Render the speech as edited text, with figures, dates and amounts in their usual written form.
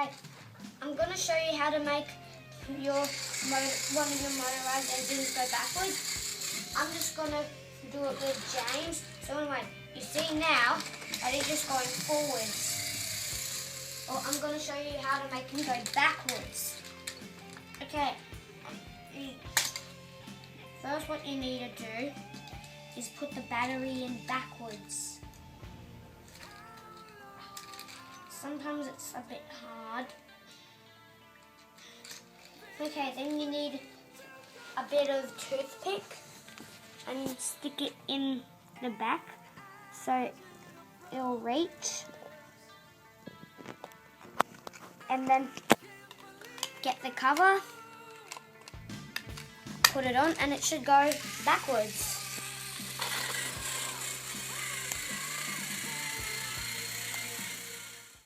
Okay, I'm going to show you how to make one of your motorized engines go backwards. I'm just going to do it with James. So anyway, you see now that he's just going forwards. Well, I'm going to show you how to make him go backwards. Okay, first what you need to do is put the battery in backwards. Sometimes it's a bit hard. Okay, then you need a bit of toothpick and stick it in the back so it'll reach. And then get the cover, put it on, and it should go backwards.